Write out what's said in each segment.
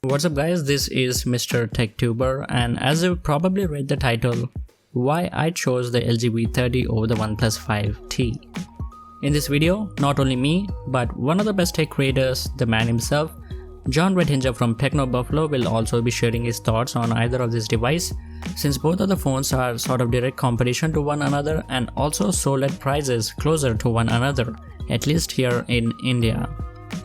What's up guys, this is MrTechTuber, and as you've probably read the title, why I chose the LG V30 over the OnePlus 5T. In this video, not only me, but one of the best tech creators, the man himself, Jon Rettinger from TechnoBuffalo, will also be sharing his thoughts on either of this device, since both of the phones are sort of direct competition to one another and also sold at prices closer to one another, at least here in India.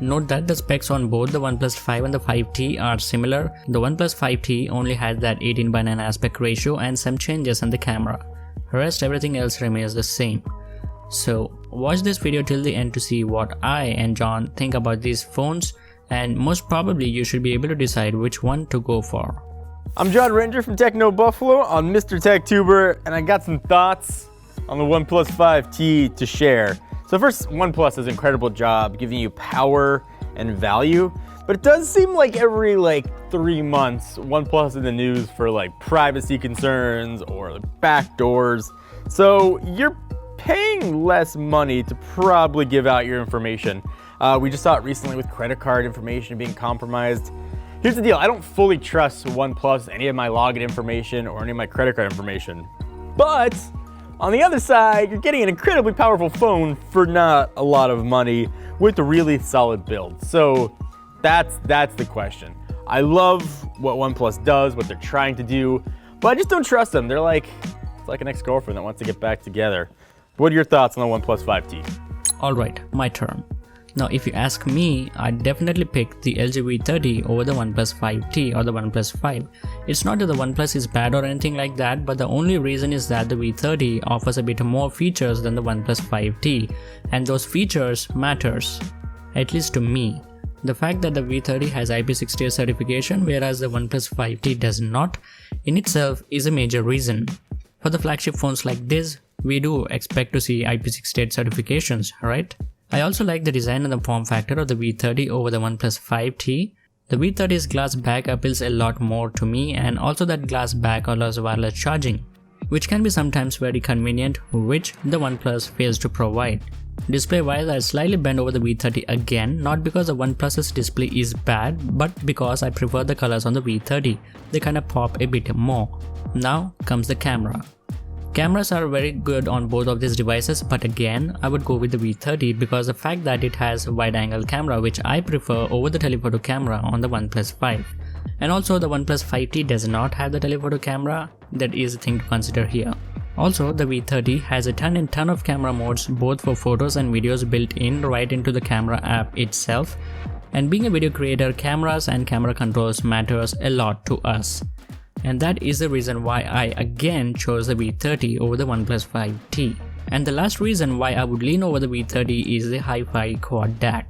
Note that the specs on both the OnePlus 5 and the 5T are similar. The OnePlus 5T only has that 18:9 aspect ratio and some changes in the camera. Rest everything else remains the same. So watch this video till the end to see what I and Jon think about these phones, and most probably you should be able to decide which one to go for. I'm Jon Rettinger from TechnoBuffalo on MrTechTuber, and I got some thoughts on the OnePlus 5T to share. So first, OnePlus does an incredible job giving you power and value, but it does seem like every 3 months, OnePlus is in the news for privacy concerns or backdoors. So you're paying less money to probably give out your information. We just saw it recently with credit card information being compromised. Here's the deal, I don't fully trust OnePlus, any of my login information or any of my credit card information. But on the other side, you're getting an incredibly powerful phone for not a lot of money with a really solid build. So that's the question. I love what OnePlus does, what they're trying to do, but I just don't trust them. It's like an ex-girlfriend that wants to get back together. What are your thoughts on the OnePlus 5T? Alright, my turn. Now if you ask me, I'd definitely pick the LG V30 over the OnePlus 5T or the OnePlus 5. It's not that the OnePlus is bad or anything like that, but the only reason is that the V30 offers a bit more features than the OnePlus 5T, and those features matters, at least to me. The fact that the V30 has IP68 certification whereas the OnePlus 5T does not, in itself is a major reason. For the flagship phones like this, we do expect to see IP68 certifications, right? I also like the design and the form factor of the V30 over the OnePlus 5T. The V30's glass back appeals a lot more to me, and also that glass back allows wireless charging, which can be sometimes very convenient, which the OnePlus fails to provide. Display-wise, I slightly bend over the V30 again, not because the OnePlus's display is bad, but because I prefer the colors on the V30. They kinda pop a bit more. Now comes the camera. Cameras are very good on both of these devices, but again, I would go with the V30 because the fact that it has a wide-angle camera, which I prefer over the telephoto camera on the OnePlus 5. And also the OnePlus 5T does not have the telephoto camera. That is a thing to consider here. Also, the V30 has a ton and ton of camera modes, both for photos and videos built in right into the camera app itself. And being a video creator, cameras and camera controls matters a lot to us. And that is the reason why I again chose the V30 over the OnePlus 5T. And the last reason why I would lean over the V30 is the hi-fi quad DAC.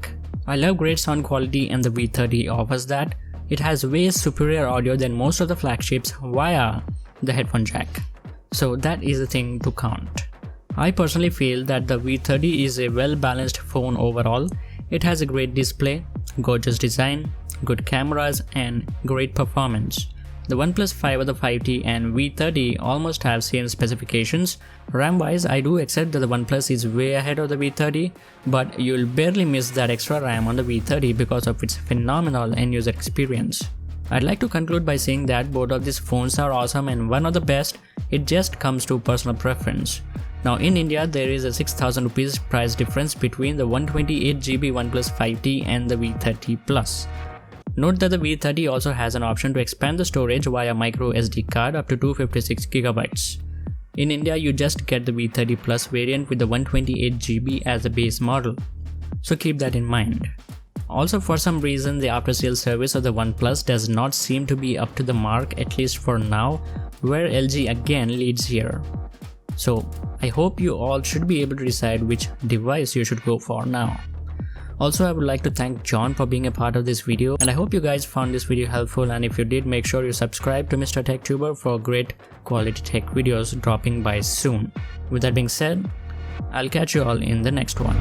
I love great sound quality and the V30 offers that. It has way superior audio than most of the flagships via the headphone jack. So that is the thing to count. I personally feel that the V30 is a well-balanced phone overall. It has a great display, gorgeous design, good cameras and great performance. The OnePlus 5 or the 5T and V30 almost have same specifications. RAM wise, I do accept that the OnePlus is way ahead of the V30, but you'll barely miss that extra RAM on the V30 because of its phenomenal end user experience. I'd like to conclude by saying that both of these phones are awesome and one of the best. It just comes to personal preference. Now in India, there is a 6,000 rupees price difference between the 128GB OnePlus 5T and the V30 Plus. Note that the V30 also has an option to expand the storage via micro SD card up to 256GB. In India, you just get the V30 Plus variant with the 128GB as the base model. So keep that in mind. Also, for some reason, the after-sales service of the OnePlus does not seem to be up to the mark, at least for now, where LG again leads here. So I hope you all should be able to decide which device you should go for now. Also, I would like to thank Jon for being a part of this video, and I hope you guys found this video helpful, and if you did, make sure you subscribe to MrTechTuber for great quality tech videos dropping by soon. With that being said, I'll catch you all in the next one.